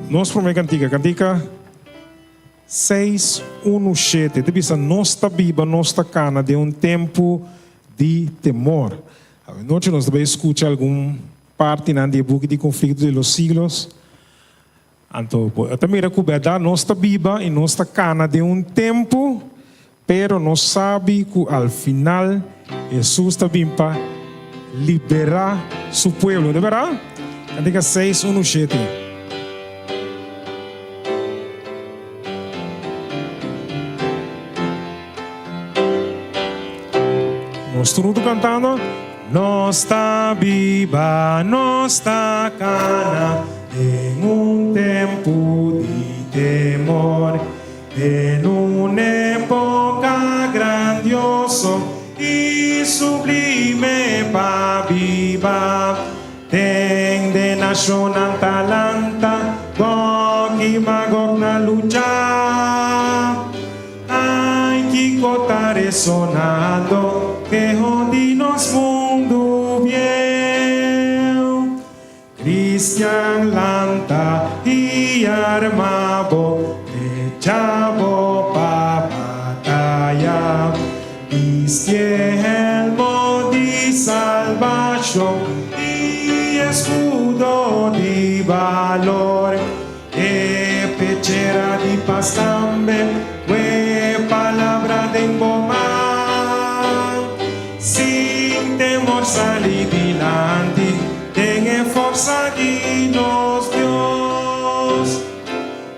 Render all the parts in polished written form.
Nós promete cantica 6:17. Te bisa nossa Bíblia, nossa cana de tempo de temor. Noite nós também escuta algum parte na de book de conflito de los siglos. Então, também recupera nossa Bíblia e nossa cana de tempo, pero nós sabe que al final Jesus também para liberar seu povo, de verdade? Cantica 6:17. Nós estamos cantando. Nossa Bíblia, nossa cana, em tempo de temor, em uma época grandioso e sublime para viva, tem de nação Atalanta, Gog e Magog na luta, ai que cota ressonado, que onde nos mundo viu, Cristian lanta e armabo, echavo pa batalha, viste elmo de salvação e escudo de valor, e pechera de paz também, que palavra de embomar. Sin temor salir dilante, tenga força de nos Deus,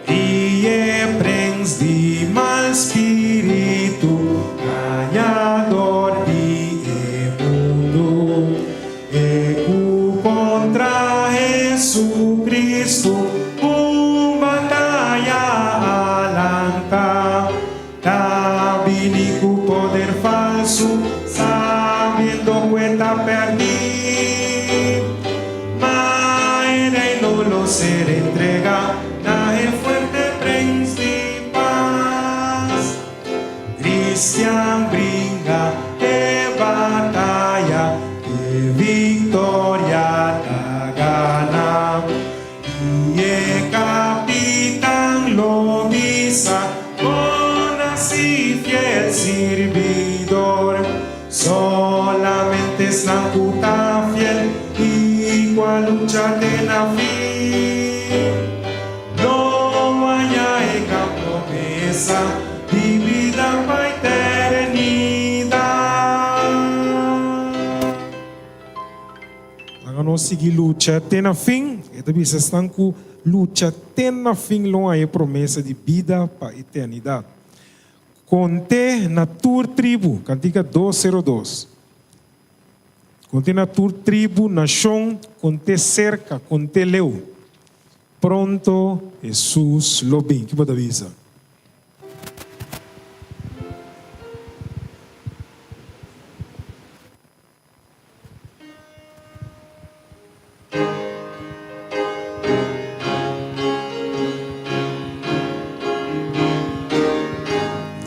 e prens de mal espírito, ganhador de mundo, e contra Jesus Cristo, batalha alanta, tabinico poder falso, sabiendo cuenta perdí, mas no lo ser entrega, daje fuerte principal, Cristian brinca de batalla, de victoria da gana, y el capitán lo visa, con así fiel servidor. Solamente es la puta fiel y cual lucha de la fin. No haya esa promesa de vida para eternidad. Nós seguir lucha até na fim. E também se estão com lucha até na fim, não há promessa de vida para eternidade. Conte na tua tribo, cantiga 2:02. Conte na tua tribo, nação, conte cerca, conte leu. Pronto, Jesus lo bem. Que pode avisar?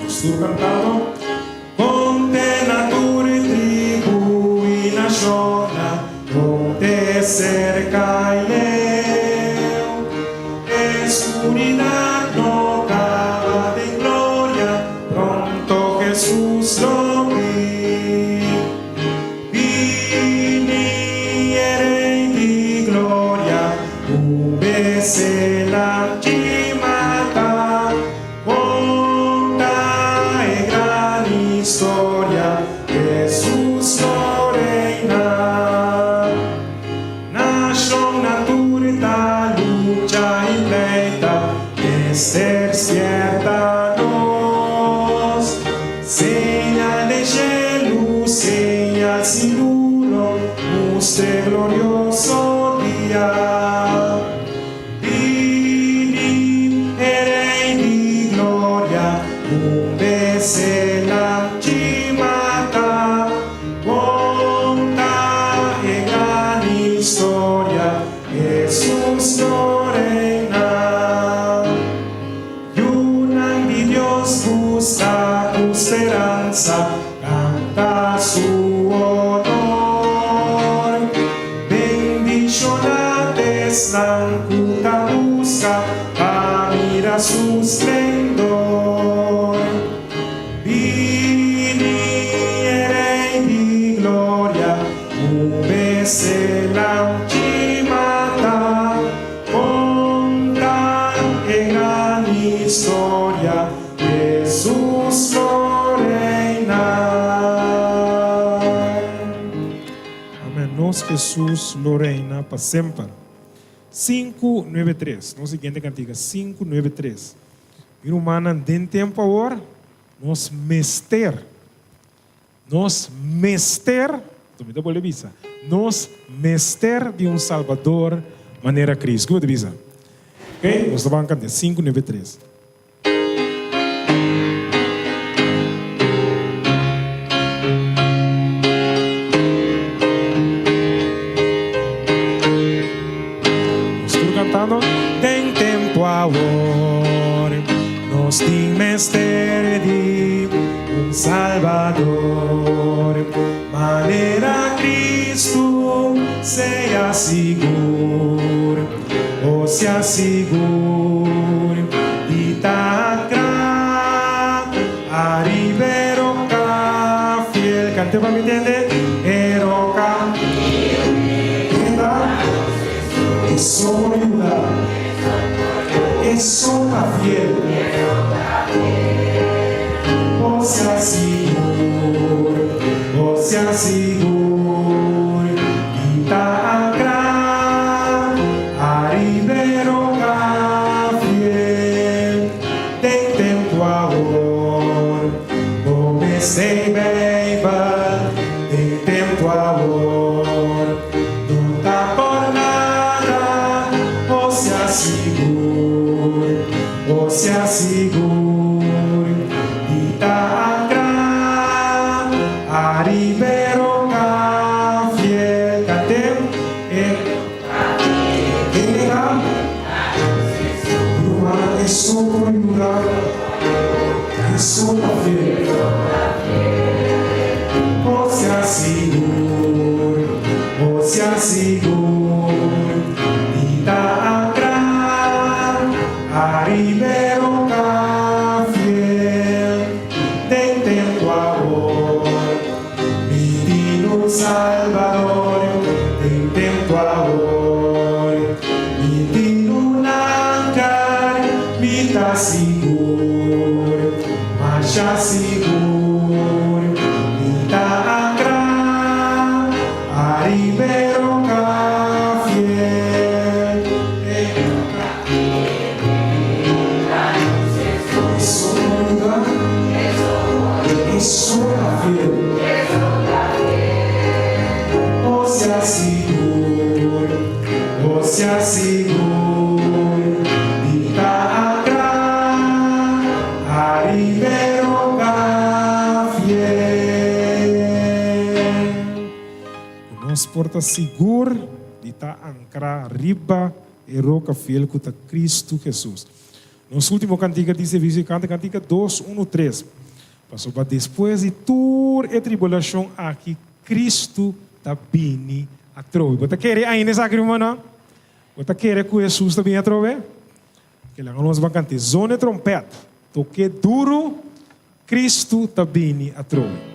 Estou cantando. Conte na tua tribo e nação, conte cerca e leu. Escuridad no acaba de gloria, pronto Jesús lo vi. Viniere di gloria, ubese la cimata, conta e gran historia, Jesús lo reina. Nación naturita, lucha y pleita, ser cierta nos, señal de luz, señal seguro, usted glorioso día. Vini, di gloria, un bese la cimata, conta e gran historia, Jesús no reina. Busca tu esperanza, canta su honor. Bendicionate, sancuta busca, brilla su esplendor. Viniere di gloria, ubese la cimata, conta e gran historia, Jesús lo reina. Amén. Nos Jesús lo reina para siempre. 593, no siguiente cantiga, 593. Mira, humana, den tempo agora, nos mester, também pode visa, nos mester de Salvador, maneira Cristo. Como te visa? Ok? Nós vamos cantar 593. Tem tempo agora, nos tem mestre de Salvador, maneira Cristo seja seguro, ou se seguro, e tacra, arriberoca, fiel, cante para me entender, eroca, eso ayuda, eso está fiel, o sea seguro, y tacra, arriberoca, fiel, tem tempo agora, comecei bem, tem tempo agora, não tá por nada, ou se assegure, e tacra, arriberoca, fiel, catem, isso está fiel, ou se assegure, e tacra, arriberoca, fiel, tem tempo agora, menino Salvador, tem tempo agora, menino Nancar, me dá seguro, marcha seguro, me dá arriberoca, fiel, isso é fiel, ou se assegure, e tacra, arriberoca, fiel. Nos porta seguro de estar ancrar riba e roca fiel com Cristo Jesus. Nos último cantiga dice canta cantiga 2:1-3. Passou para depois de toda a tribulação aqui Cristo está vindo a trove. Você quer ainda essa irmã não? Você quer que Jesus está vindo a trove? Que lá nós vamos cantar zona trompeta. Toque duro, Cristo está vindo a trove.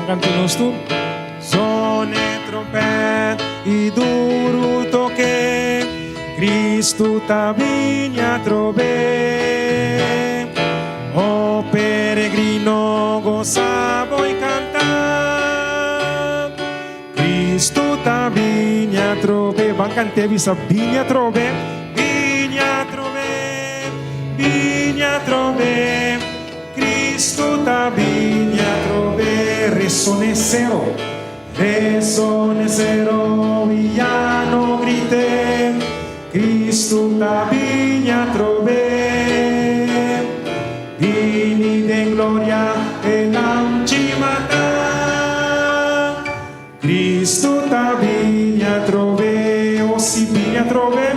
Cantamos tu sone trompete e duro toque, Cristo ta vinha trove, o peregrino gozava e cantar, Cristo ta vinha trove, van cante visa vinha trove, Cristo ta vinha trove, resone cero, e já não grite, Cristo ta vinha trove, vini de gloria e não te matar, Cristo ta vinha trove, o si vinha trove,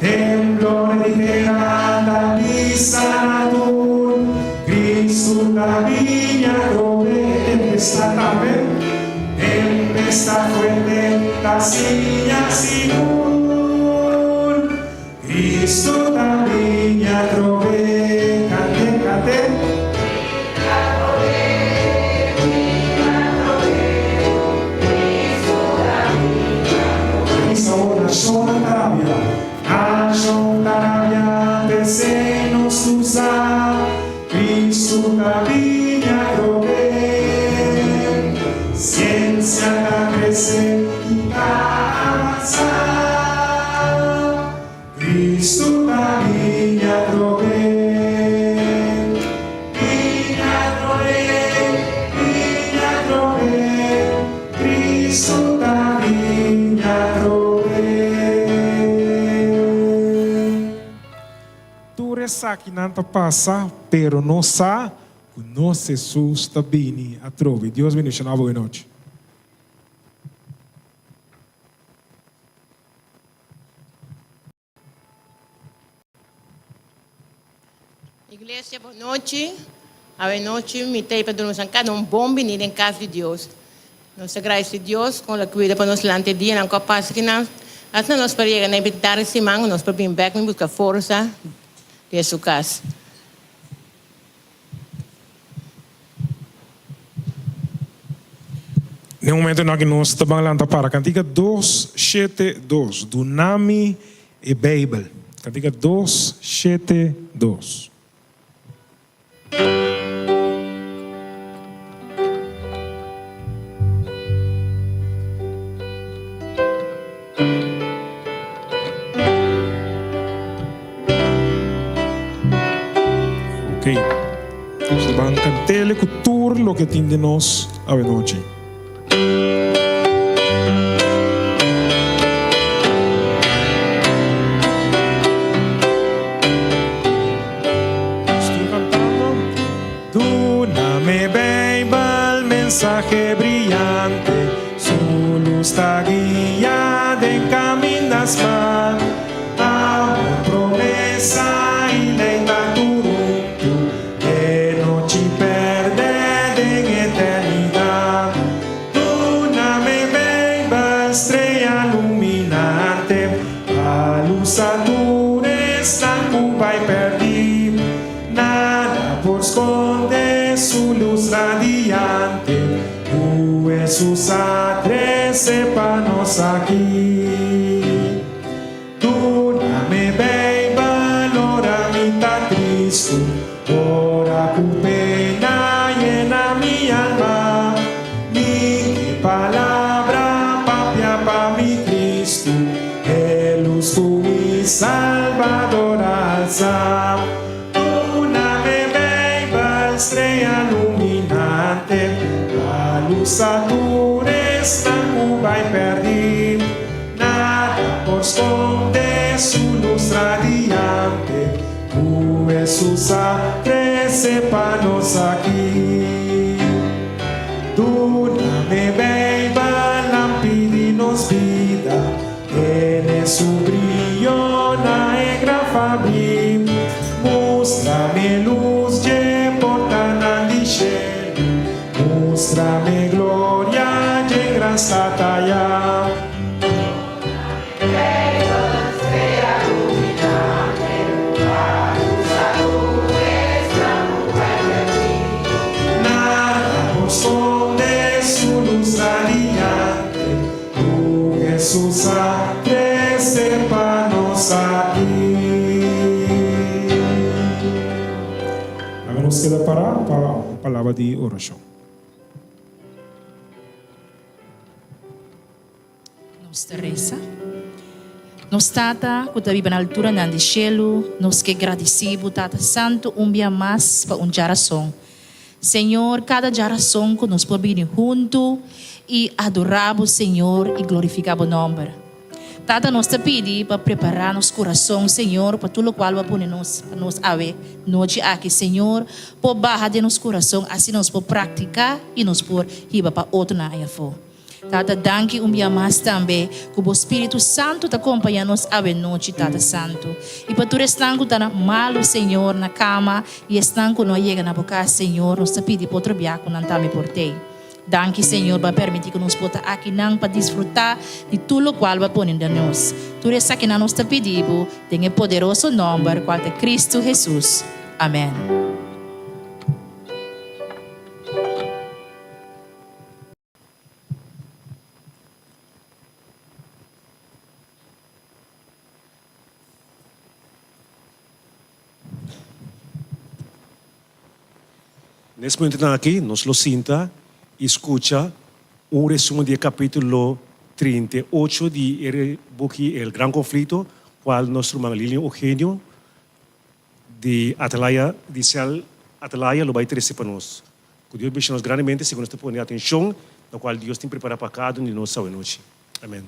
Temblor di terra di sanatur, Cristo la vigna dove tempesta también, tempesta fuerte la silla sigur, Cristo la vigna dove cante, cante. Nation Tarabia, Desenos Tusa, Cristo la vigna grove, ciencia la crece y avanza, Cristo la vigna grove, Cristo la vigna grove. Essa que não passa, pero não sa, o nosso Jesus está bem a trove. Deus bendiga a boa noite. Igreja, boa noite. Boa noite, me tem para nós cada bom venir em casa de Deus. Nós agradecemos a Deus com a cuida para nós lante dia, não capaz que não. Assim nós podemos na evitar esse mango, nós podemos back e buscar força. De sua casa. No momento em que nós estamos falando para a cantiga 272 do Nami e Bíblia. Cantiga 272. Ok. Nós vamos cantar com tudo o que tem de nós a noite. Estou cantando. Duna-me, Bíblia, mensaje brillante. Su luz está guiada en caminas mal. Amor, promesa y lealtad turuntu, que no te perde en eternidad. Duna-me, Bíblia, estrella iluminante. A luz alturas la culpa y perdí. Nada por esconder su luz radiante. Jesús atrece para nós aqui. Duna-me, Bíblia, ora-me tá Cristo, ora por pena llena mi alma. Mi palavra papia para mi Cristo, é luz tu mi Salvador alza. Duna-me, Bíblia, estrella iluminante. Luz alturas na curva e perdi. Nada por esconder su luz radiante. O Jesus cresce para nós aqui. Duna-me, Bíblia, lámpara-nos vida. Tiene su brillo na negra fabri. Mostra-me luz de porta lixeira. Mostra-me glória de graça talla. Nada por esconder su luz radiante. O Jesus cresce para nós aqui. Agora nos queda para a palavra de oração. Nossa reza. Nos tata, que está na altura do cielo, nos que agradecemos, tata santo, dia mais para geração. Senhor, cada geração que nos pode vir junto e adoramos, Senhor, e glorificamos o nome. Tata, nós te pedimos para preparar nosso coração, Senhor, para tudo o qual vai pôr nos ave, noite aqui, Senhor, para barra de nosso coração, assim nós podemos praticar e nos pôr riba para outro na for. Tata, danke dia mais também, que o Espírito Santo te acompanha nos a noite, Tata Santo. E para tu estar com tá malo, Senhor, na cama, e estar com nós chega na boca, Senhor, nos te pedi para trabalhar com nós por ti. Danke, Senhor, para permitir que nos possa aqui para desfrutar de tudo o qual vai pôr em nós. Tudo isso que nós te pedimos, tem o poderoso nome, qual é Cristo Jesus. Amém. Nesse momento aqui, nós lo sinta e escuta um resumo do capítulo 38 de El Gran Conflito, qual nosso irmão Lilian Eugenio de Atalaya, de Cel Atalaya, lo vai trazer para nós. Que Deus bendiga nós grandemente, segundo esta põe atenção, na qual Deus tem preparado para cada um de nós essa noite. Amém.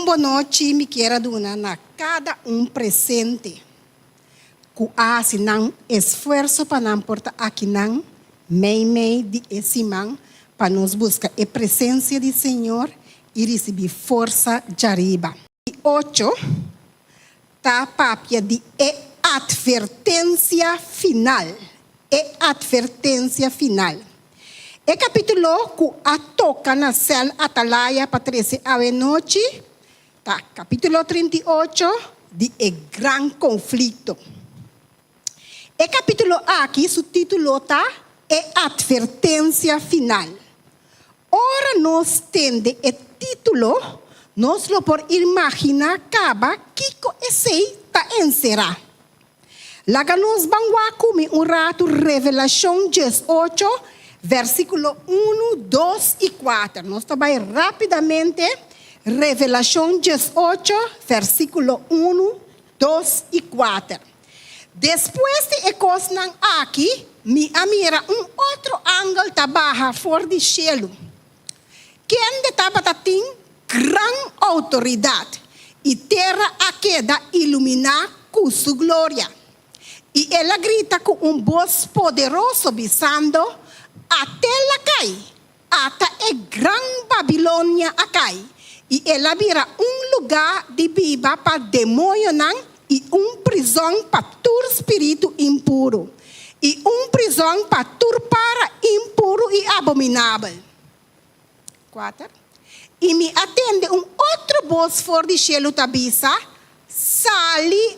Boa noite, me quero donar na cada presente. Que hace não esforço para não portar aqui não, meio de esse man, para nos buscar a presença do Senhor e receber força de arriba. E 8, tá papia de advertência final. Advertência final. E capítulo que a toca na cel Atalaya para 13 à noite. Tá, capítulo 38 de El Gran Conflito. E capítulo aqui, o título tá advertência final. Ora nós tende o título, nós lo por imaginar acaba que esse tá encerrar. Laga nos banguacumi rato Revelação 18, versículo 1, 2 e 4. Nós vai rapidamente Revelação 18, versículo 1, 2 e 4. Depois de coisas aqui, me mira outro ângulo da barra fora de cielo. Quem tem grande autoridade e terra a queda iluminar com sua glória. E ela grita com voz poderoso, bisando, até lá cai, até a grande Babilônia a cai. E ela vira lugar de viva para demônio e prisão para todo espírito impuro. E prisão para todo para impuro e abominável. 4. E me atende outro voz fora de cielo tabisa, sali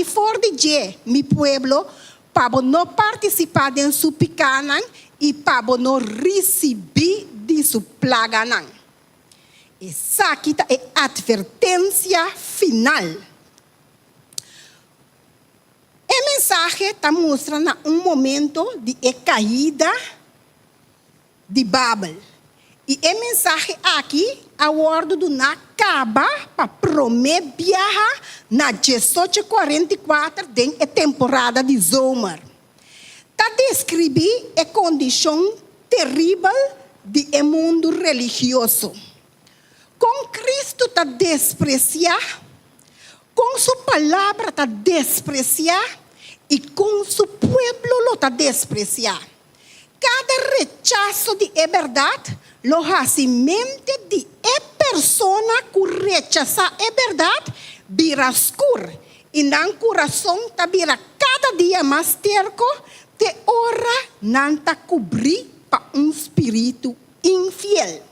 fora de je, mi pueblo, para não participar em sua picana e para não receber de sua plaga. Essa aqui é a advertência final. A mensagem está mostrando momento de caída de Babel. E a mensagem aqui, a ordem do acaba para prometer viajar na 1844 da temporada de Zomer. Está descrevendo a condição terrível do mundo religioso. Com Cristo está despreciar, com sua palavra está despreciar e com seu povo está despreciar. Cada rechaço de verdade, lo hace mente de persona que rechaça a verdade, vira escuro. E no coração está vira cada dia mais terco, te ora não está cobrir para espírito infiel.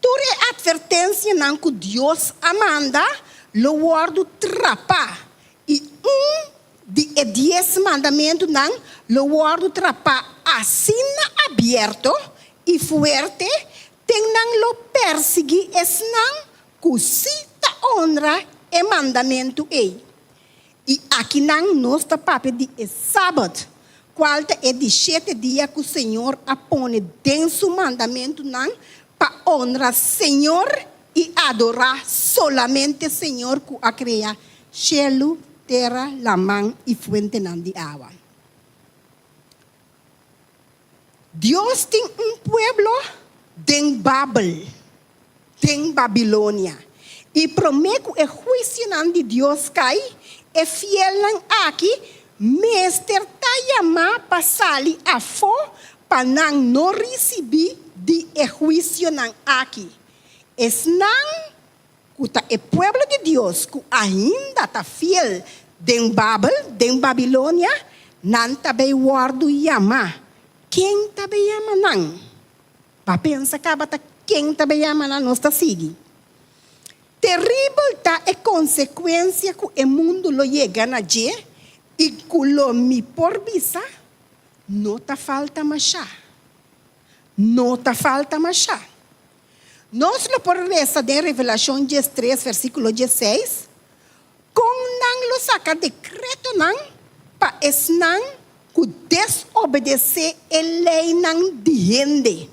Toda advertência não que Deus amanda, lo guardo trapar. E de 10 mandamentos não, lo guardo trapar assim aberto e forte, tem não lo perseguir es não, que cita honra e mandamento ei. E aqui não nós está papel de sábado, qual é de 7 dias que o Senhor apone dentro do mandamento não, para honrar Senhor e adorar solamente Senhor que a criar cielo, terra, lamang y fuente nan de agua. Dios tiene un pueblo den Babel, den Babilonia. Y promete el juicio nan de Dios cai, e fiel nan aqui, Mester ta llama pasali a fo, panang no recebi de el juicio nan aqui. Es nan kuta e pueblo de Dios, ku ainda ta fiel den Babel, den Babilonia, nan tabe guardo llama. Quem tabe llama nan? Pa pensa ka bata quem tabe llama nan nos ta sigi. Terrível ta é consequência que o mundo lo llega na je e que lo mi por visa não ta falta machá. Não ta falta machá. Nós lo por reza de Revelação 3, versículo 16, com nang lo saca decreto nang pa es nang que desobedecer a lei nang de gente.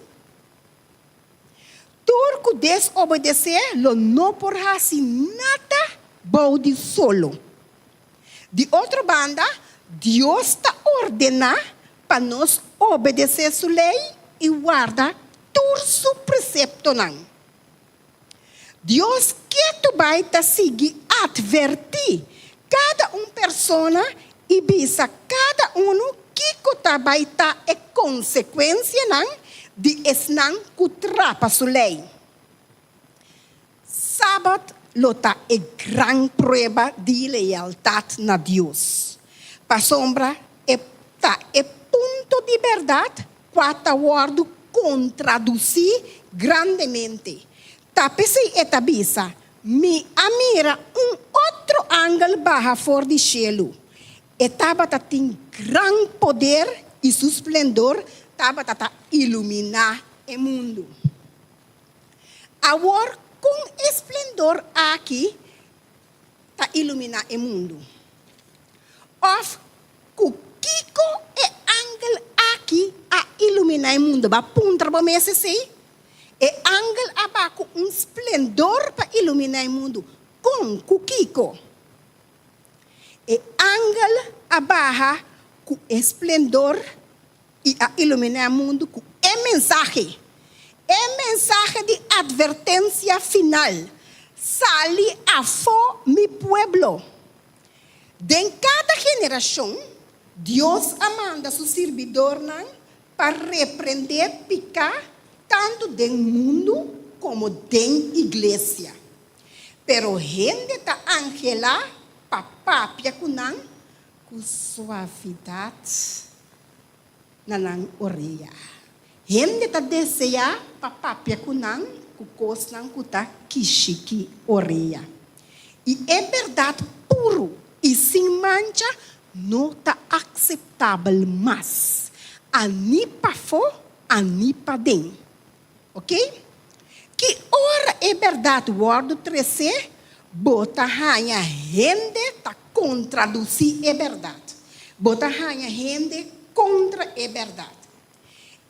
Turco desobedecer, lo não por assim nada bode solo. De outra banda, Deus está ordenando para nós obedecer sua lei e guardar todo seu precepto. Deus quer tu vai te seguir, advertir cada pessoa e bisa cada que tu vai ter é consequência de esnan kutrapa su lei. Sábado lota é grande prova de lealdade na Deus. Para sombra é ponto de verdade, quatro words contraduzir grandemente. Tapese e tabisa, me amira outro ângulo barra fora de cielo. E tabata tem grande poder e seu esplendor tabata iluminar o mundo. Agora, com esplendor aqui, tá iluminar o mundo. Of Kiko e ángel aqui a iluminar o mundo. Ba punta ba mesa sei? E ángel abaco esplendor para iluminar o mundo. Com Kiko. E ángel abaixo com esplendor e a iluminar o mundo com mensagem de advertência final. Sali a fo mi pueblo. De cada geração, Deus amanda seu servidor para repreender, picar, tanto do mundo como da igreja. Pero gente ta angela papapia com suavidade nanang orelha. Gente ta deseja papapia kunang kukos nang kuta kishiki orelha. E é verdade puro e sem mancha não tá aceitável mais. Ani pa fo, ani pa den. Ok? Que ora é verdade word 13 bota hanha gente ta contraduzir é verdade. Bota hanha gente contra a verdade.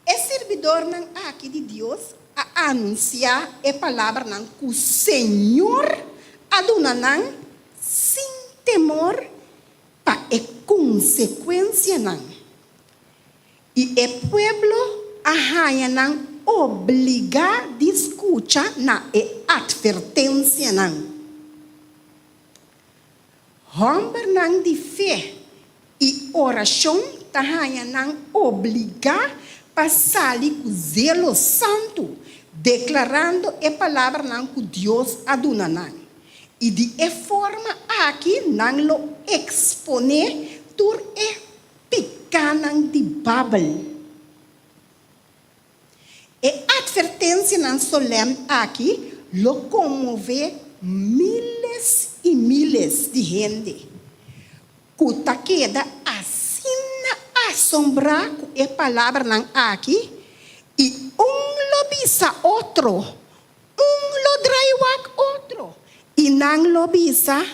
É servidor aqui de Deus a anunciar a palavra que o Senhor aduna sem temor para a consequência e o pueblo a obrigar a escutar na advertência Homem de fé e oração tahanha obrigar para sair com zelo santo, declarando a palavra que Deus aduna e de forma aqui lo exponer tur picanan de Babel. E advertência solene aqui lo comove miles e miles de gente. Kuta queda assombrar com a palavra aqui e lo bisa outro, lo draiwak outro e lo bisa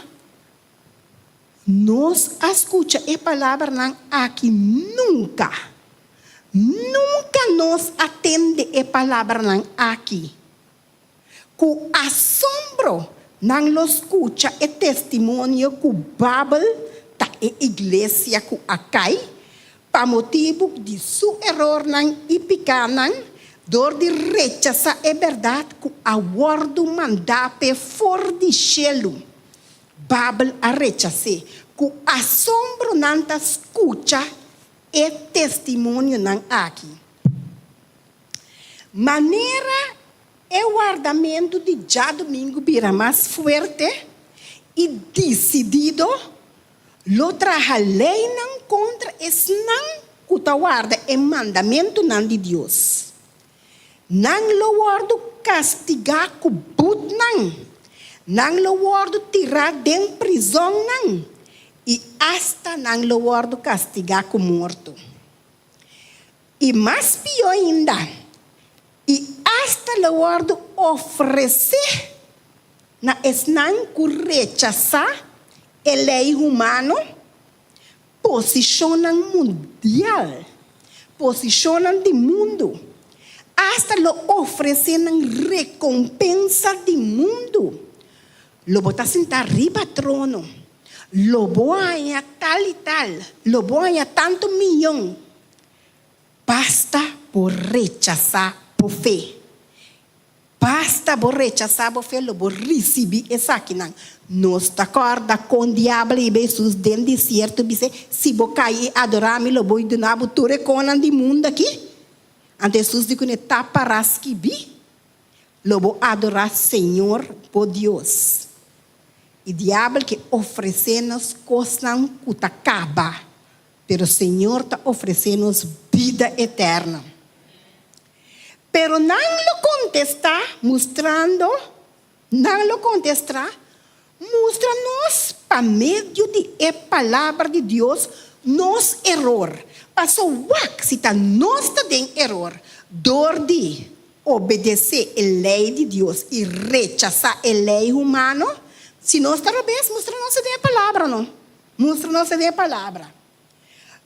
nos escuta a palavra aqui nunca nos atende a palavra aqui com assombro não lo escuta o testemunho que Babel ta a igreja que acai, para motivo de seu erro não e pecar não, door de rechazar a verdade que a word mandape for de cielo. Babel a rechazar, que assombro não ta escuta o testemunho não aqui. Maneira o guardamento de já domingo vira mais forte e decidido, lo traja lei não contra esse não que guarda o mandamento não de Deus. Não lo guardo castigar com but não lo guardo tirar de prisão não, e hasta não lo guardo castigar com morto. E mais pior ainda, e hasta lo guardo oferecer na esnan que rechazar a lei humana, posicionam mundial, posicionam de mundo, hasta lo oferecem recompensa de mundo. Lo botar sentar arriba trono, lo voy a tal e tal, lo voy a tanto milhão, basta por rechazar por fé. Basta por rechazar por fé, lo por receber essa aqui não. Nós está corda com o diabo e Jesus dentro do deserto, dice, se vou cair adorar-me, lo vou donar por tudo reconan de mundo aqui. Ante Jesus diz que ne tapa rasque bi, lo vou adorar Senhor por Deus. E diabo que oferece-nos coisas que acaba, pero o Senhor está oferecendo-nos vida eterna. Pero não lo contesta, mostrando, não lo contesta, mostra-nos, para meio de a palavra de Deus, nos erro. Passou se está nós em erro, dor de obedecer a lei de Deus e rechazar a lei humana, se nós talvez mostra-nos a palavra, não? Mostra-nos a palavra.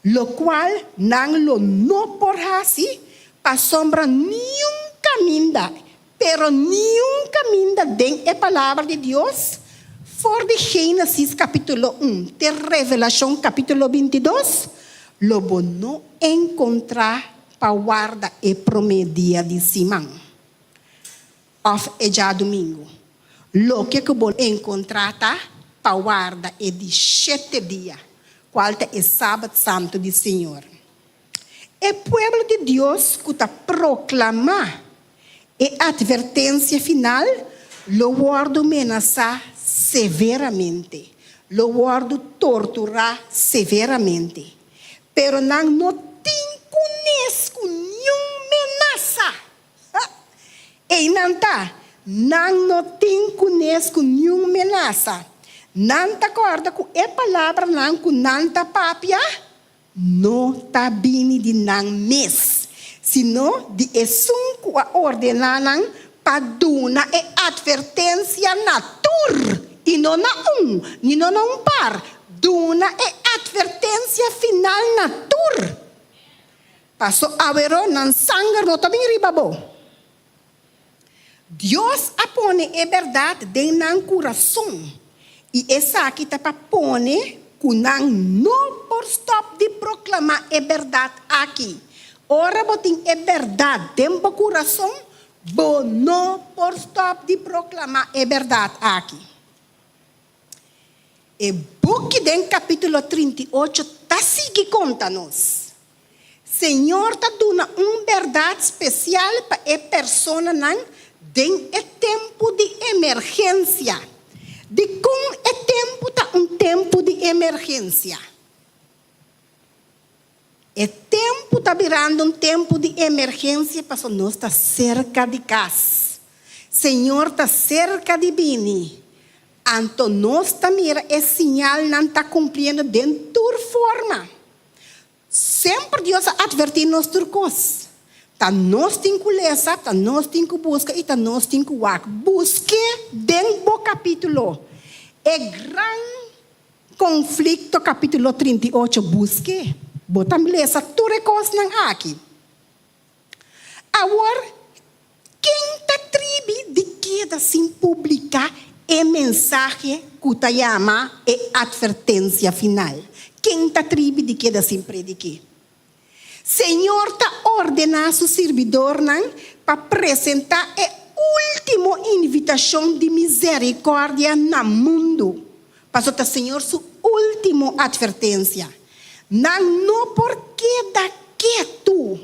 Lo qual não por assim, para sombra nenhum caminho, pero nenhum caminho dentro da palavra de Deus, for de Gênesis capítulo 1, de Revelação capítulo 22, lo vou não encontrar para guardar e promedia de Simão. Of é já domingo. Lo que vou encontrar para guardar é de 7 dias, qual é sábado santo do Senhor. O povo de Deus que está proclamar a advertência final, lo guardo amenazar severamente, lo guardo torturar severamente, pero não tem conosco nenhuma ameaça. E não tem conosco nenhuma ameaça. Não te acorda com a palavra não está papia, não está bem de não mes, sino de essunco a ordenar para dar a advertência na tur, e não na nem na par, dar a advertência final na tur. Passou a ver não sangue não está bem ribabo. Deus apone a verdade dentro do coração, e essa aqui está para pôr que não por stop de proclamar a verdade aqui. Ora, botem a verdade dentro do coração, não por stop de proclamar a verdade aqui. E book dentro capítulo 38 está seguindo conta-nos. Senhor está dando uma verdade especial para a pessoa dentro do tempo de emergência. De como é tempo está tempo de emergência. O tempo está virando tempo de emergência, porque nós está cerca de casa. Senhor está cerca de bini. Então nós está mira esse sinal não está cumprindo dentro de forma. Sempre Deus advertir nós de coisas. Tá nós tem que ler, tá nós tem que buscar e tá nós tem que walk. Busque dentro do capítulo. É grande conflito capítulo 38, busque. Botam ler essa tudo coisa aqui. Agora, quem tá tribe de queda sem publicar el mensaje que te llama advertencia final. ¿Quién te atribe de queda sin predicar? Señor te ordena a su servidor para presentar la última invitación de misericordia en el mundo. Pasó el Señor su última advertencia. No porque da quieto.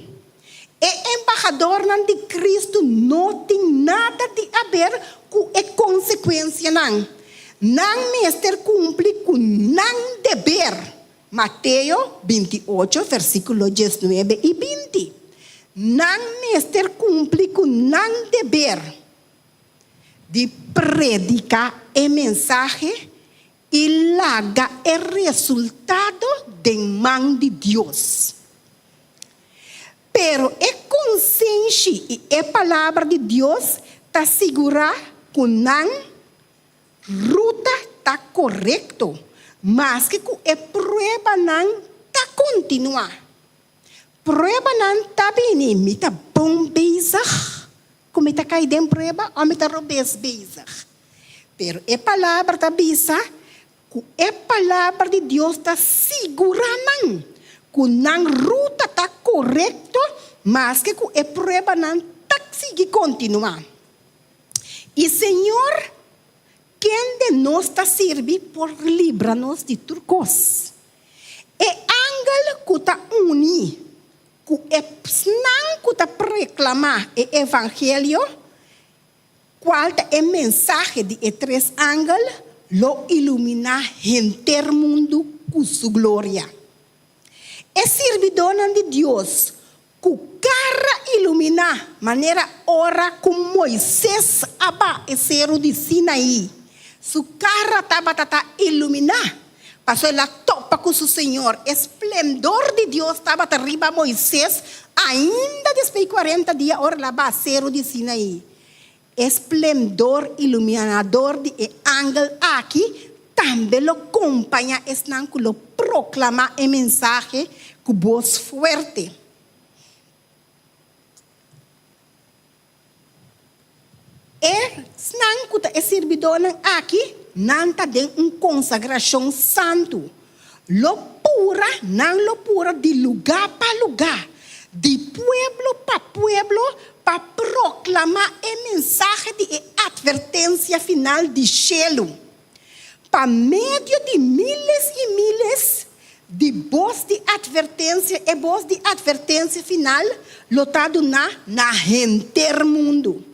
El embajador de Cristo no tiene nada de ver con la consecuencia. Nan mester cumple con nan deber. Mateo 28, versículos 19 y 20. Nan mester cumple con nan deber de predicar el mensaje y laga el resultado de man de Dios. Pero el consciente y la palabra de Dios te asegura que nan ruta está correcto, mas que a prueba nan está continua. Prueba nan está bem, me está bom bezig, como está caído em prueba, ou me está robes bezig. Pero a palavra está bisa, que a palavra de Deus está segurando que nan ruta está correcto, mas que a prueba nan está sigue continuar. E Senhor, quem de nós está servir por livrar-nos de turcos? É ángel que está uni, que é não que está proclamar o evangelho, qual é a mensagem de três ángeles, lo ilumina inteiro mundo com sua glória. É servidor de Deus, que cara ilumina, maneira ora como Moisés aba e cero de Sinaí. Su cara estava iluminar. Passou ela topa com o Senhor. Esplendor de Deus estava arriba Moisés. Ainda depois de 40 dias, ora lá vai cero de Sinaí. Esplendor iluminador de ángel aqui também lo acompanha, estão que lo proclama a mensagem com voz forte. É servidor aqui, não está dentro uma consagração santo. Loucura, não loucura de lugar para lugar, de pueblo para proclamar a mensagem de advertência final de Shelo. Para meio de milhares e milhares de voz de advertência e voz de advertência final, lotado na inteiro mundo.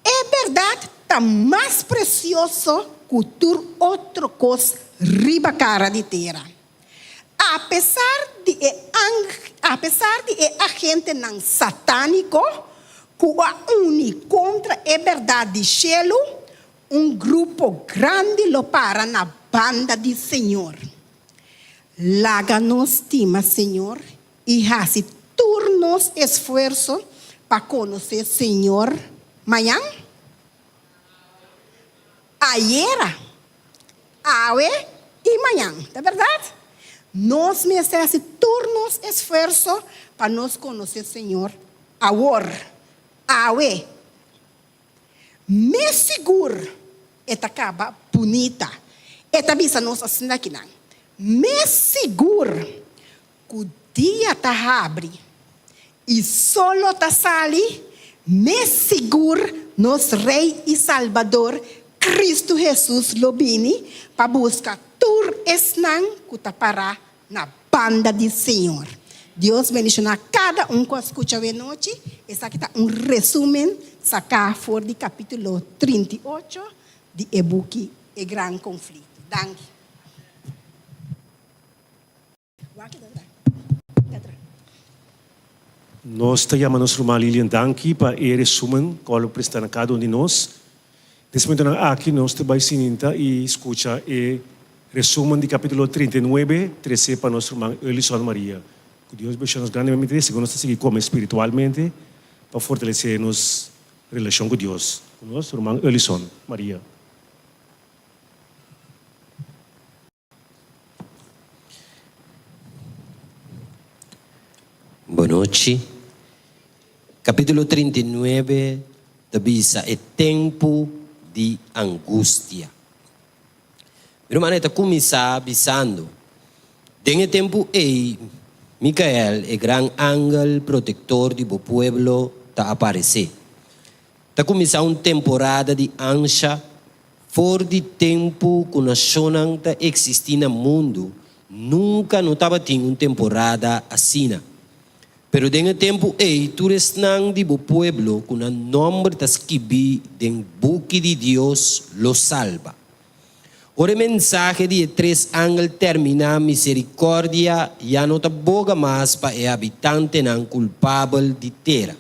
É verdade, está mais precioso que tudo outra coisa riba cara de terra. Apesar de agente não satânico, que une contra a verdade de Shelo, grupo grande lo para na banda de Senhor. Laga-nos estima, Senhor, e hace turnos esforço para conhecer Senhor. Manhã, ayer, hoje e manhã, é verdade? Nós merecemos turnos esforço para nos conhecer, Senhor, agora, hoje. Me seguro, esta acaba bonita, esta bisa nos assim aqui não. Me seguro que o dia está abre e solo está sali. Me seguro nos Rei e Salvador Cristo Jesus Lobini para buscar tur esnan que está para na banda de Senhor. Deus bendiga cada que escuta a noite. Esse aqui está resumo sacar fora de capítulo 38 de e-book E Gran Conflito. Danke. Nós te chamamos irmã Lilian Danke para o resumo que presta a cada de nós. Nesse momento aqui nós te vai sininta e escuta o resumo de capítulo 39, 13 para nossa irmã Elison Maria. Que Deus bendiga-nos grandemente, segundo nós seguir como espiritualmente, para fortalecer nossa relação com Deus. Com nossa irmã Elison Maria. Boa noite. Capítulo 39 da Bisa é tempo de angústia. Meu irmão, está começar avisando. Dentro tempo Micael, o grande ángel protetor do povo, está aparecer. Está começar uma temporada de ansia, fora de tempo que nós sonhamos está existindo no mundo. Nunca não estava tendo uma temporada assim. Pero dentro tempo tu resnan de povo, com o nome está escrito dentro do book de Deus, lo salva. Ora, mensagem de três ángeles termina misericórdia, já não está boga mais para o habitante não culpável de terra.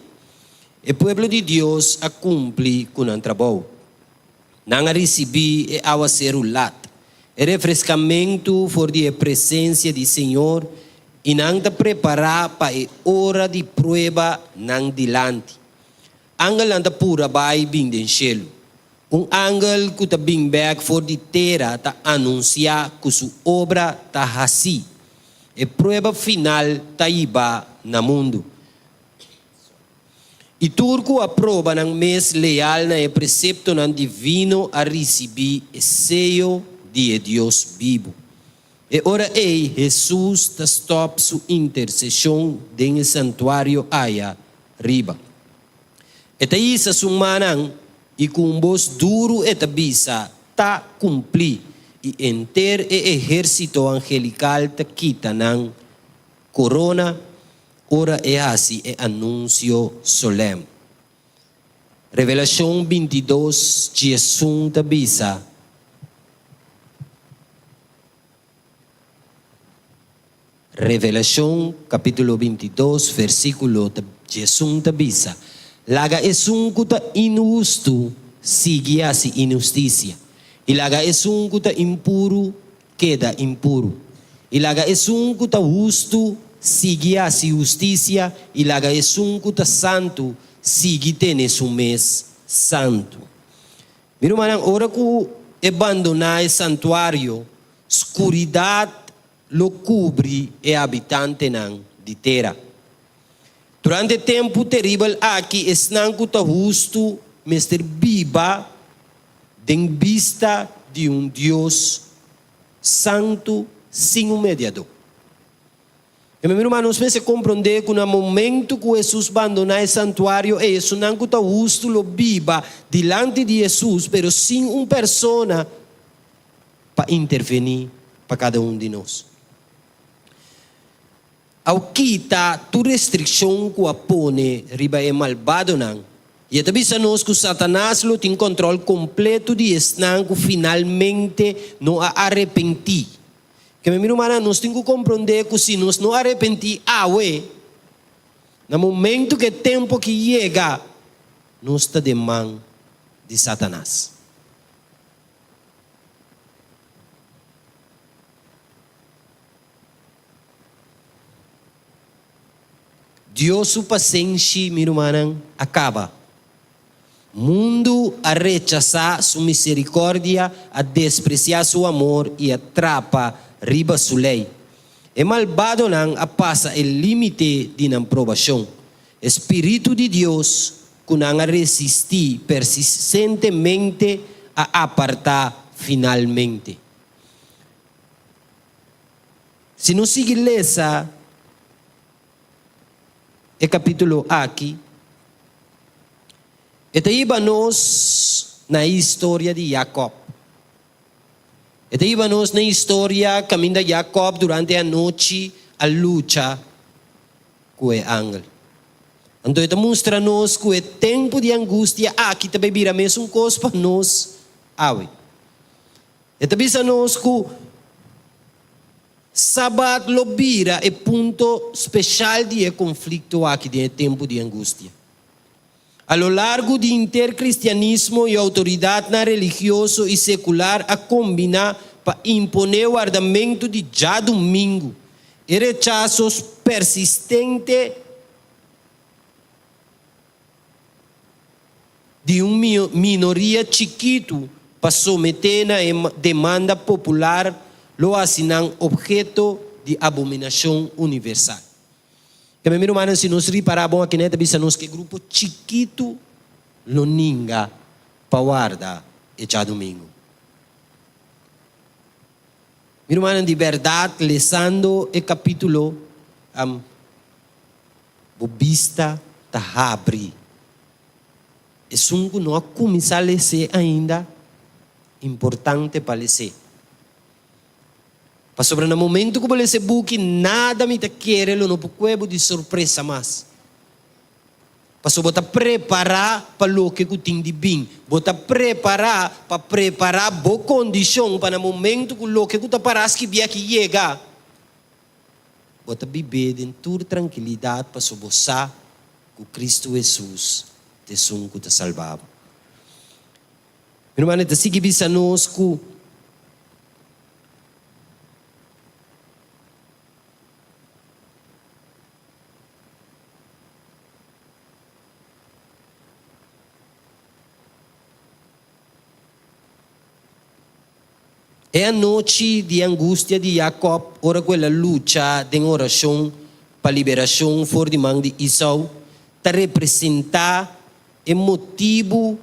O povo de Deus a cumprir com o trabalho. Não a receber a água cerulat. O refrescamento for de presença do Senhor e não está preparar para a hora de prova não dilante. Ángel não está pura vai bem do cielo. Ángel que está bem back for de terra está anunciar que sua obra está assim. A prova final está iba no mundo. E turco aprova ng mês leal na precepto ng divino a receber o sello de Deus vivo. E ora Jesus está stop sua intercessão dentro do santuário aya riba. E tayo sa sumanang e com voz duro e tabisa ta cumprir e enter e exército angelical ta kita ng corona. Ora é assim é anúncio solene. Revelação 22, Jesus tabisa. Revelação capítulo 22, versículo Jesus tabisa. Laga esung kuta injusto, sigue assim injusticia. E laga esung kuta impuro, queda impuro. E laga esung kuta justo, sigue a justiça e laga esung kuta santo, sigue tenes um mês santo. Miro manang ora ku abandonar o santuário, escuridade lo cubre e habitante nang de terra. Durante tempo terrível aqui, esnang kuta justo, Mr. Biba, den vista de Deus santo, sem mediador. E meu irmão, nós precisamos compreender que no momento que Jesus abandonou o santuário, isso não está justo, lo viva diante de Jesus, mas sem uma pessoa para intervenir para cada de nós. Ao quita tu restrição que a pone riba é malvado não. E também nós que Satanás lo tem controle completo de esnan que finalmente não a arrepentir. Que meu irmão, nós temos que compreender que se nós não arrepentir, no momento que tempo que chega, nós está de mão de Satanás. Deus sua paciência, meu irmão, acaba. Mundo a rechazar sua misericórdia, a despreciar seu amor e atrapa riba sua lei. É malvado não a passa o limite de não aprovação. Espírito de Deus que não a resistir persistentemente a apartar finalmente. Se não seguir essa o capítulo aqui, esta iba nós na história de Jacob. Esta iba nós na história caminho de Jacob durante a noite a luta com o ángel. Então, esta mostra-nos que o tempo de angústia aqui também vira mesmo coisa para nós. Esta visa-nos que Sabat lo vira é ponto especial de conflito aqui de tempo de angústia. A lo largo de intercristianismo e autoridade na religioso e secular a combinar para imponer o ardamento de já domingo e rechazos persistente de uma minoria chiquito para someter na demanda popular lo assinan objeto de abominação universal. Que meu irmão, se nós reparamos aqui nesta visa, nós que grupo chiquito lo ninga para guardar e já domingo. Meu irmão, de verdade, lendo o capítulo, o vista está abre. É que não começar a ler ainda, importante para ler. Para sobre no momento que você book, nada me quer, não pode de surpresa mais. Para sobre preparar para o que tem de bem, bota preparar para preparar boa condição para no momento que o que está para que via que chega. Bota viver em toda tranquilidade para sobre que Cristo Jesus te sunco te salvava. Meu irmão, te sigue visa nós que é a noite de angústia de Jacob, ora aquela luta de oração para a liberação fora de mão de Esau, está representar o motivo,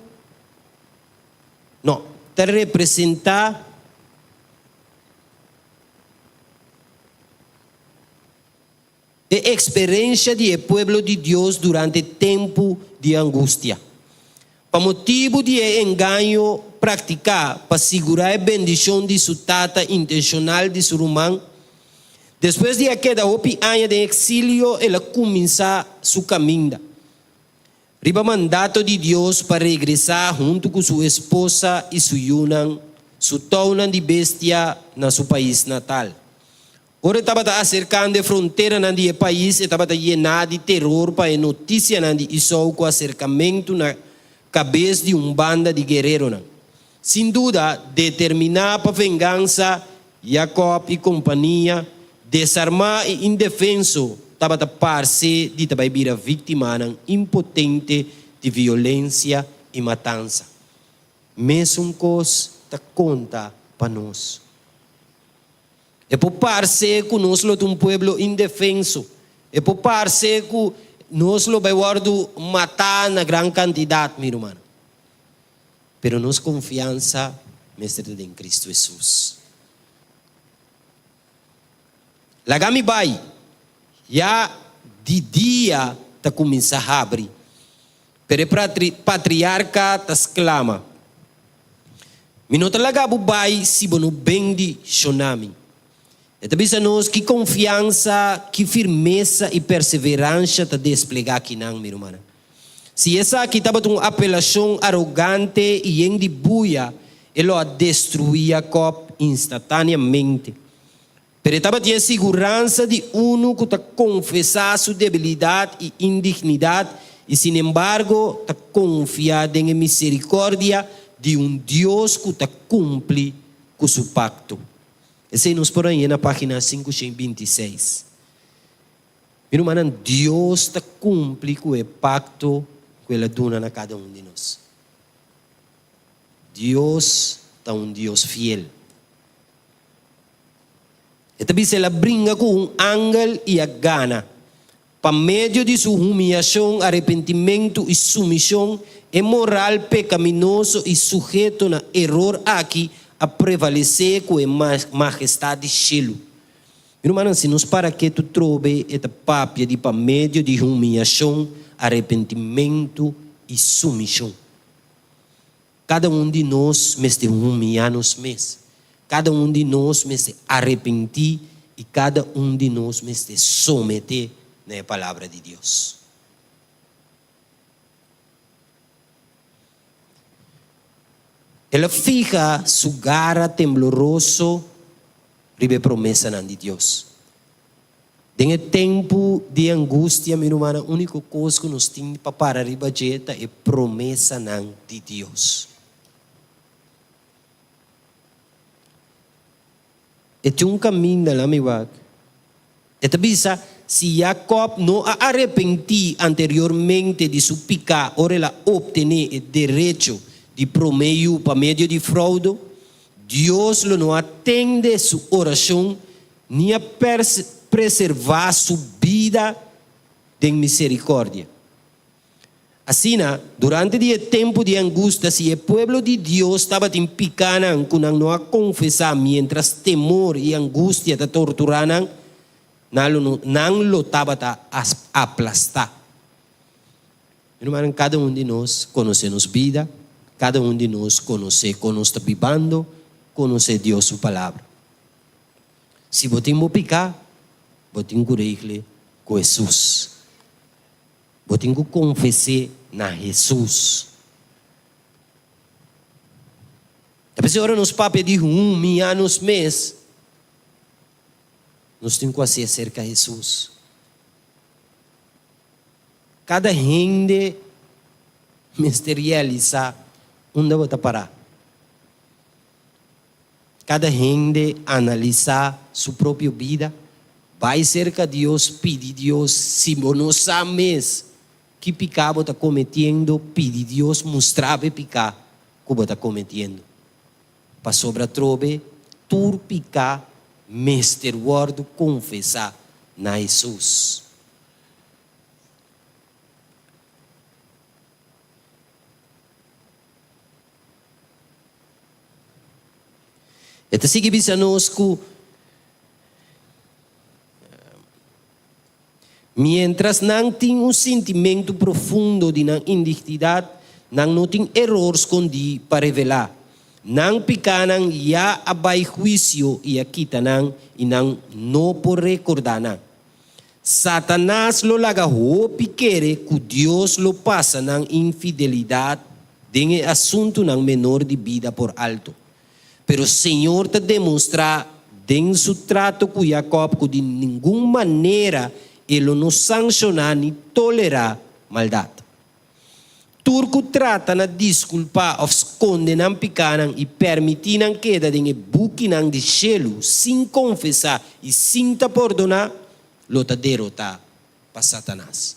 não, está representar a experiência do povo de Deus durante o tempo de angústia. Para motivo de engano praticar, para segurar a bendição de sua tata intencional de seu irmão, depois de aquela ano de exílio, ela começa seu caminho. Riba mandato de Deus para regressar junto com sua esposa e sua Yunan, sua tauna de bestia na seu país natal. Ora estava acercando a fronteira no país e estava llenado de terror para a notícia de Esau com o acercamento na cabeça de banda de guerreiros. Sem dúvida, determinar para vingança, Jacob e companhia, desarmar e indefenso, estava a par-se de vir a vítima impotente de violência e matança. Mesmo coisa está conta para nós. É por par-se que nós somos um povo indefenso. É por par-se que nós vamos matar na grande quantidade, meu irmão. Pero nos confiança, mestre em Cristo Jesus. Lagami vai, já de dia está começando a abrir. Pero patriarca está exclama. Minota lagabo vai, se bono bem de Shonami. E também nós que confiança, que firmeza e perseverança está desplegar aqui não, meu irmão. Se essa aqui estava uma apelação arrogante e em de buia, ela destruía Jacob instantaneamente. Pero estava tinha segurança de uno que está confessar sua debilidade e indignidade e, sin embargo, está confiado em misericórdia de Deus que está cumpre com seu pacto. Esse nos por aí na página 526. Meu irmão, Deus está cumpre com o pacto que Ele dona a cada de nós. Deus está Deus fiel. E também se ela brinca com ángel e a gana. Para meio de sua humilhação, arrependimento e submissão, é moral pecaminoso e sujeito a erro aqui, a prevalecer com a majestade de Shiloh. Irmão, se nos para que tu trobe esta papia de para meio de humilhação, arrependimento e submissão. Cada de nós mestre humilhar-nos mesmo. Cada de nós mestre arrepentir e cada de nós mestre someter na palavra de Deus. Ela fica su garra tembloroso ribe promessa de Deus. Em tempo de angústia, meu irmão, a única coisa que nós temos para riba jeta é promessa de Deus. É um caminho lá, meu irmão. É também se Jacob não arrepentiu anteriormente de seu pecado, ora ela obter o direito de promeio para meio de fraude, Deus não atende sua oração, nem a preservar sua vida de misericórdia. Así, durante el tiempo de angustia, si el pueblo de Dios estaba en picanan, con no a confesar, mientras temor y angustia te torturaban, no lo estaba a aplastar. Hermano, cada uno de nosotros conocemos vida, cada uno de nosotros conoce cómo está viviendo, conoce Dios su palabra. Si vos tenés que picar, vos tenés que reírle con Jesús. Vos tenés que confesar na Jesus. A pessoa nos papéis de 1 ano, mês, nós temos que fazer acerca de Jesus. Cada gente materializa onde vai parar. Cada gente analisar sua própria vida, vai cerca de Deus, pedir a Deus, se não sabe que pecado está cometendo, pedir a Deus mostrar o pecado que está cometendo. Para sobre a trobe, tur pecar, mestre word confessar na Jesus. Esta sigue bisanosco. Mientras não tem sentimento profundo de indignidade, não tem erros escondidos para revelar. Não picanam já abai juízo e aquitanam e não por recordar. Satanás lo laga hopi quere que Deus lo passa na infidelidade de assunto não menor de vida por alto. Pero o Senhor te demonstra em seu trato com Jacob que de nenhuma maneira ele não sanciona nem tolera maldade. Turco trata na desculpa of condenam picanam e permitinam queda de buquinam de gelo sem confessar e sem te perdonar, lo te derrotar para Satanás.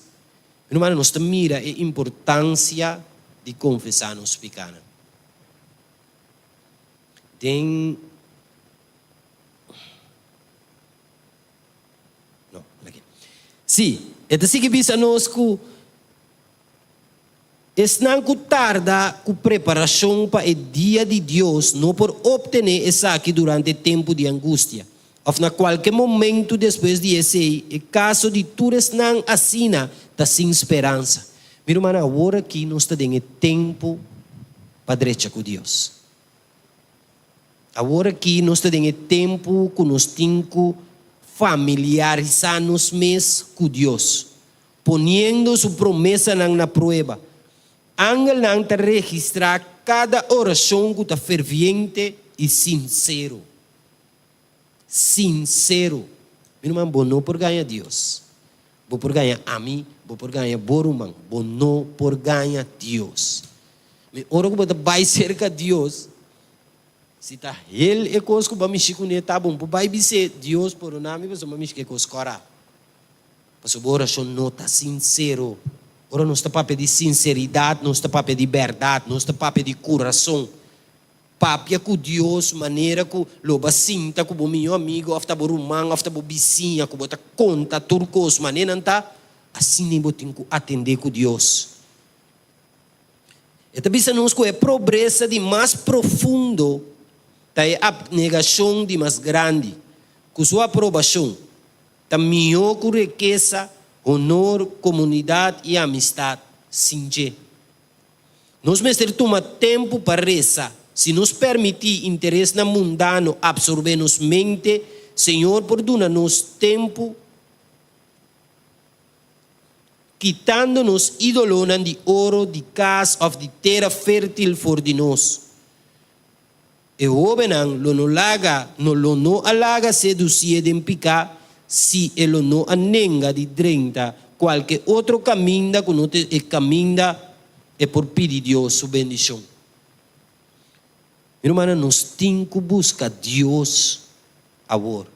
Irmão, nós mira a importância de confessar nos picanam. Tem não, aqui. Sim, esta sigue bisa nós que não que tarda com preparação para o dia de Deus, não por obter isso aqui durante o tempo de angústia. Ou na qualquer momento depois de esse, o caso de todos não assina, está sem esperança. Meu irmão, agora aqui nós temos tempo para direita com Deus. Agora aqui nós temos tempo que nós temos que familiarizar-nos mesmo com Deus, ponendo sua promessa na prova. Angel não te registrar cada oração que está ferviente e sincero. Sincero. Meu irmão, bom não por ganhar Deus. Bom por ganhar a mim, bom por ganhar Borumang, bom não por ganhar Deus. Me ora que você vai cerca de Deus. Se está ele é coisa que vamos chiconear, tá bom, vai dizer Deus por o nome, mas vamos que coisa cora. Mas a oração não está sincero. Ora, não está papel de sinceridade, não está papel de verdade, não está papel de coração. Papel com Deus, maneira que loba sinta, que o meu amigo, afta o irmão, afta o vizinho, que bota conta, turcos, maneira não está, assim nem botem que atender com Deus. E também sabemos que é pobreza de mais profundo, é a abnegação de mais grande, com sua aprovação, também com riqueza, honor, comunidade e amistade sincera. Nós mestre toma tempo para rezar. Se nos permitir interesse na mundano absorver nos mente, Senhor, perdona-nos tempo, quitando-nos idolonan de ouro, de casa ou de terra fértil for de nós. E o benang lo no alaga seduzir de picar, se ele não anenga de 30, qualquer outro caminho que não te caminho é por pedir Deus sua bendição. Meu irmão, nós temos que buscar Deus agora.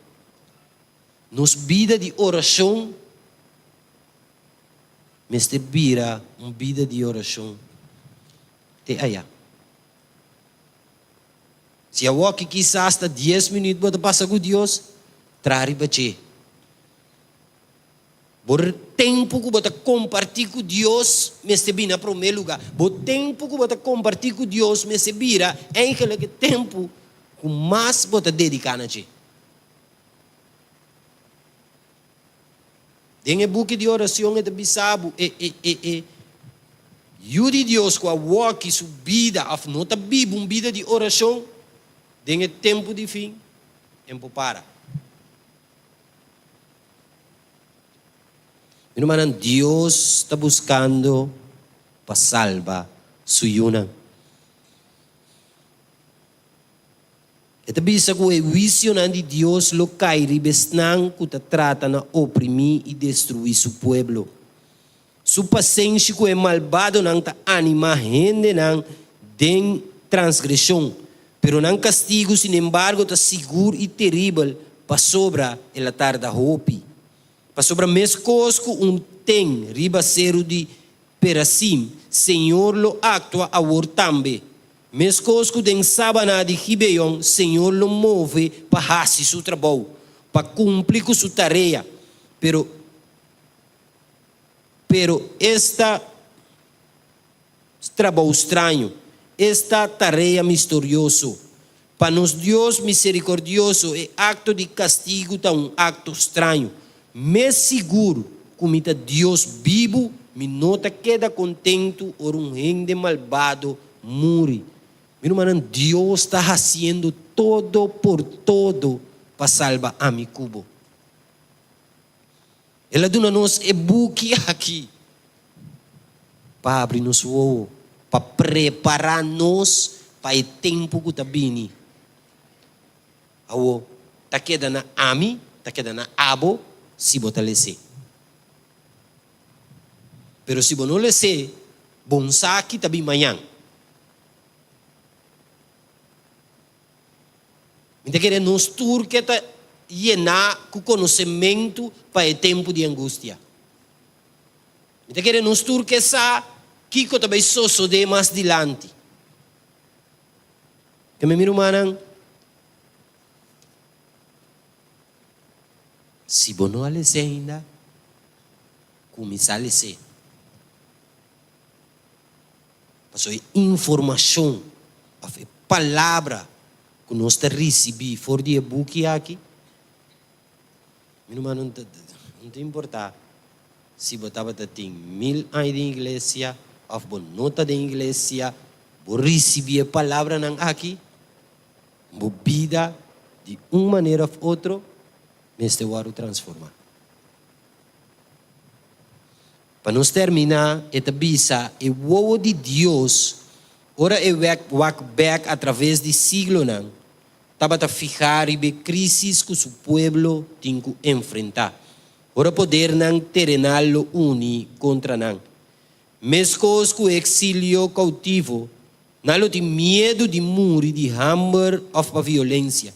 Nos vida de oração, mas te vira uma vida de oração. Te aí. Se eu aqui quizás hasta 10 minutos para passar com Deus, trare bache. Por tempo que você compartilhar com Deus, me se vira para o meu lugar. Por tempo que você compartilhar com Deus, me se vira em aquele tempo que mais você dedicar a ti. Tem um book de oração de bisabo ajude Deus com a walk sua vida, af nota vive uma vida de oração. Tem um tempo de fim, tempo para. Meu irmão, Deus está buscando para salvar sua yuna. Esta bisa ko e visionan de Deus lo cairi besnang que trata na oprimir e destruir su pueblo. Su paciência ko e malvado nang ta anima gente nang den transgressão, pero nang castigo sin embargo ta seguro e terrível pa sobra ela tarda hopi. Pa sobra mescos ko tem ribacero de perasim, Senhor lo actua a tambe. Mescos que den sabana de Gibeon, Senhor lo move para fazer seu trabalho, para cumprir com sua tarefa. Pero esta trabalho estranho, esta tarefa misteriosa, para nós Deus misericordioso, é acto de castigo, tá acto estranho. Me seguro, como Deus vivo, me nota queda contento, or gente malvado morre. Meu irmão, Deus está fazendo todo por todo para salvar a mi cubo. Ela dona-nos é buque aqui para abrir nos olhos, para preparar-nos para o tempo que está vindo. Awo, está queda na ami, está queda na abo, se botar lese. Pero se não lese, bom saque está bem amanhã. Então, queremos nos turque tá llenar com conhecimento para o tempo de angústia. Então, queremos nos turque sa que também só de mais dilante. Que me miro manang, se bono a lese ainda, começar a lese. Passou informação, a palavra que nós recebemos fora de book aqui. Meu irmão, não tem importar se botava tem 1000 anos de igreja, ou boa nota de igreja, vou receber a palavra não aqui, vou vida de uma maneira ou outra, neste waro transformar. Para nós terminar, esta bisa é o ovo de Deus. Ora é walk back através de siglo não. Estava a fijar e ver crises que o seu povo tem que enfrentar. Ora poder não terrenal uni contra não. Mescos que o exílio cautivo, não tem medo de morrer de hambre ou de violência.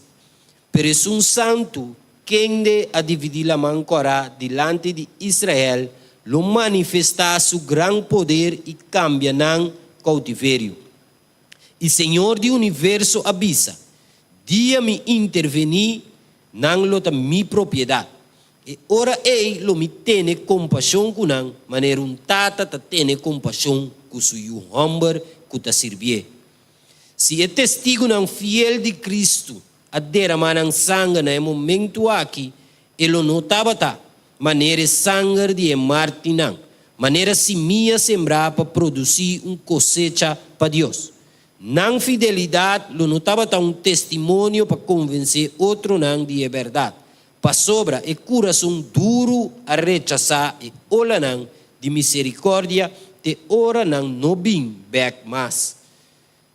Pero é santo quem de a dividir a mão corá diante de Israel, lo manifestar seu grande poder e cambia não cautiverio. E Senhor do universo avisa, dia me intervenir, não lo mi propriedade. E ora ele lo me tem compaixão com não, maneira tata tem compaixão com seu homem que ta servir. Se é testigo não fiel de Cristo, a derramar não sangue no momento aqui, ele notava tá, maneira sangue de Marte não, maneira semia sembrar para produzir cosecha para Deus. Não fidelidade, lo notava tá testemunho para convencer outro não de verdade. Para sobra é coração duro a rechazar e ola não de misericórdia, te ora não bem back mais.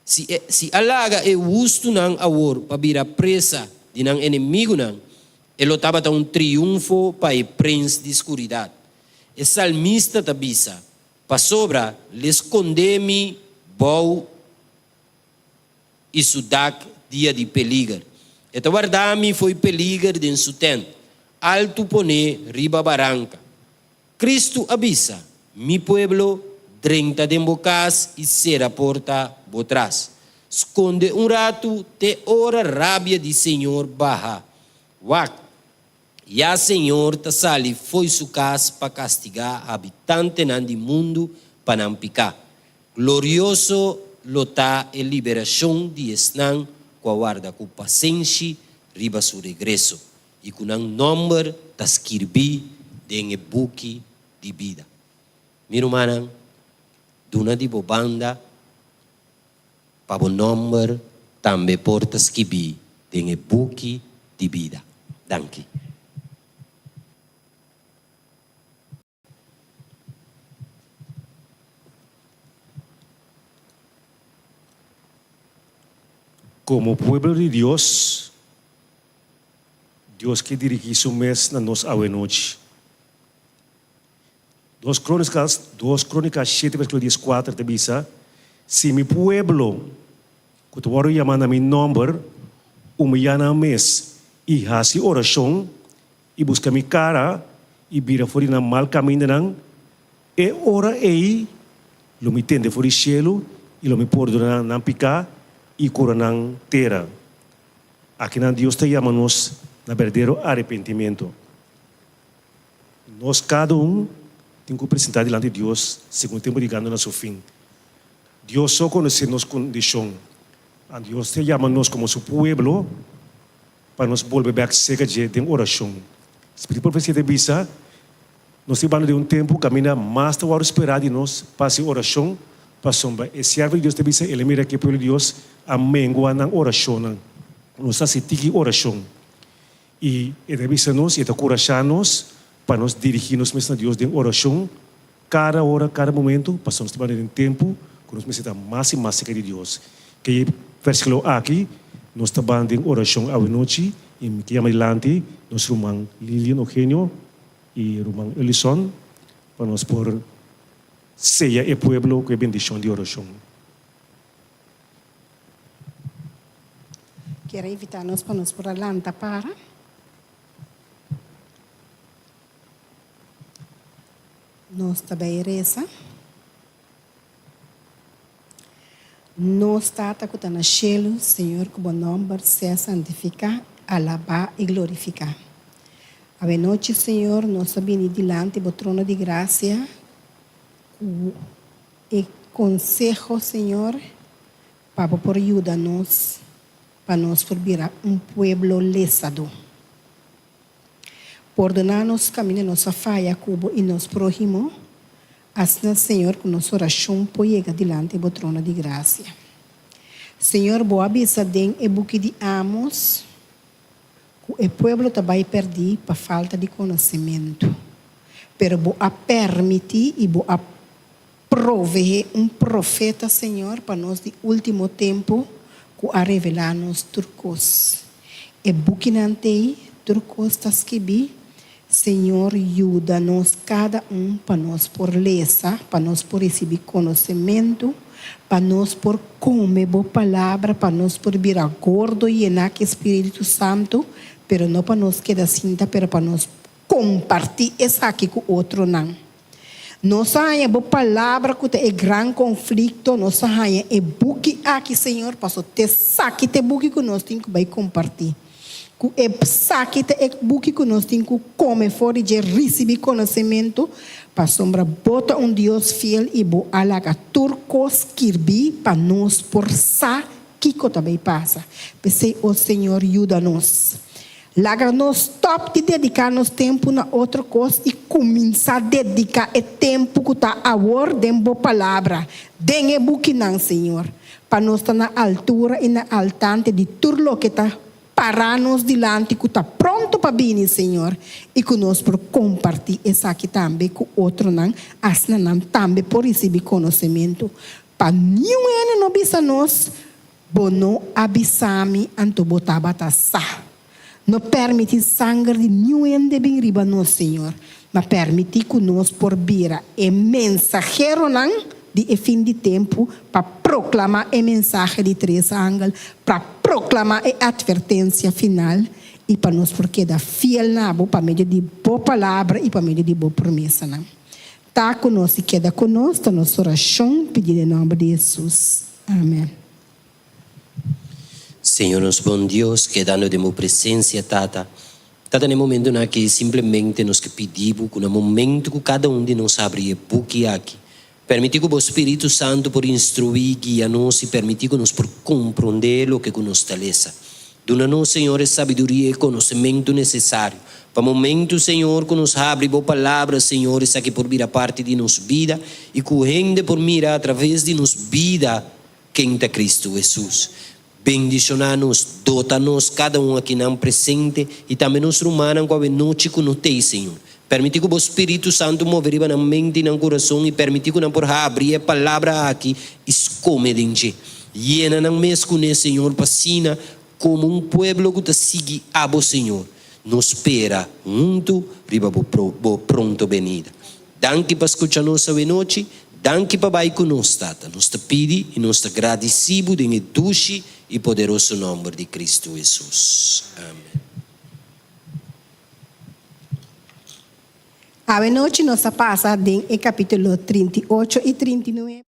Se alaga é justo não awor para virar presa de não inimigo não, ele estava tá triunfo para o príncipe de escuridade. E salmista tabisa, para sobra les condeme bom e sudak dia de peligro. Eta guardami foi peligro de su tent, alto pone riba barranca. Cristo avisa, mi pueblo 30 de bocas e será porta botras. Esconde rato, te ora rabia de Senhor baja. Wak, Ya Senhor ta sali foi su casa para castigar habitante nandi mundo para não picar. Glorioso lota e liberação de esnan com a guarda com paciência riba su regresso e com um número ta escrevi de buki de vida. Miro manang duna di bobanda para o número também porta escrevi de buki de vida. Danke. Como pueblo de Dios, Dios que dirige su mes na nos noche. 2 Crónicas 7, versículo 14 te dice, si mi pueblo, que te voy a llamar a mi nombre, humillana mes y hace oración y busca mi cara y vira fuera na mal camino, e ora ei lo me tende fuera cielo y lo me perdona na picar e coronang terra. Aqui na Deus te chama-nos na verdadeiro arrependimento. Nós cada tem que apresentar diante de Deus segundo o tempo ligando no seu fim. Deus só conhece nossa condição. A Deus te chama-nos como seu povo para nos volver a ser de oração. Espírito profecia de bisa, nós estamos de tempo caminha mais da hora esperar de nós para a oração. Pasomba, e servo de Deus te dice, ele mira que pelo Deus amengua na oração, nos assistir oração. E ele dice nos, e te corajanos para nos dirigirnos mesmo a Deus de oração, cada hora, cada momento, passamos também em tempo, que nos necessitamos mais e mais cerca de Deus. Que versículo aqui, nós estamos em oração à noite, e me chama adiante, nosso irmão Lilian Eugenio e irmão Elison, para nós por seja o pueblo com a bendição de oração. Quero invitar-nos para nos por alanta para. Nós também reza. Nós tata que está no cielo, Senhor, que o bom nome seja santificado, alabar e glorificar. A noite, Senhor, nós sabemos diante do trono de graça. E consejo, Senhor, para por ayudarnos, para nos formar pueblo lesado. Perdonarnos camino nossa falha cubo e nos prójimo, assim, Senhor, que nossa oração pode chegar diante do trono de graça. Senhor, boa avisa den e buque de amos, que o pueblo também perdi por falta de conhecimento. Pero boa permitir e boa proveer profeta, Senhor, para nós de último tempo, que a revelar-nos turcos. E buquinante, turcos está escrito, Senhor, ajuda-nos cada para nós por lesa, para nós por receber conhecimento, para nós por comer boa palavra, para nós por vir a gordo e enar que Espírito Santo, pero não para nós quedar cinta, pero para nós compartilhar isso aqui com o outro não. Nós há boa palavra que tem grande conflito, nós há buque aqui, Senhor, para ter saque te buque que nós temos que vai compartilhar. Que saque te buque que nós temos que comer fora de receber conhecimento, para sombra bota Deus fiel e boa alaga turcos kirbi para nós por saque que também passa. Pensei, o Senhor ajuda-nos. Laga nos stop de dedicar nos tempo na outra coisa e começar a dedicar o tempo que está a ordem boa palavra. Dengue buquinan, Senhor, para nós estar na altura e na altante de tudo que está para nos dilante que está pronto para vir, Senhor, e que nós por compartilhar essa aqui também com outro não, assim não também por receber conhecimento. Para nenhum não bisa nós, bono abisami anto botaba sa. Não permite sangue de nenhum de bem riba nós, Senhor, mas permite que nós por vira e mensageiro não de fim de tempo para proclamar a mensagem de 3 ángeles, para proclamar a advertência final e para nós porque da fiel na para meio de boa palavra e para meio de boa promessa. Tá conosco e queda conosco, nossa oração, pedir em nome de Jesus. Amém. Senhor, nos bom Deus, que dando de minha presença, Tata, Tata no momento na que simplesmente nos que pedimos, no momento que cada um de nós abre o book aqui, permitir que o Espírito Santo por instruir, guiar-nos e permitir que nós por compreender o que nos taleza. Dona-nos, Senhor, sabedoria e conhecimento necessário. Para o momento, Senhor, que nos abre boa palavra, Senhor, essa que por vir a parte de nos vida e correndo por mirar através de nos vida quem está Cristo Jesus. Bendicionar-nos, dota-nos, cada um aqui não presente e também nos humanos com a noite que nos tem, Senhor. Permitir que o Espírito Santo mover na mente e no coração e permitir que não por abrir a palavra aqui, escome dentro. Llena não mesmo, Senhor, passina como um pueblo que te sigue a você, Senhor. Nos espera muito, riba pronto venida. Danke para escutar-nos hoje noite, danke para vai conosco, Tata. Nos te pedi e nos te agradecemos em doce e poderoso nome de Cristo Jesus. Amém. A noite nos passa em capítulo 38 e 39.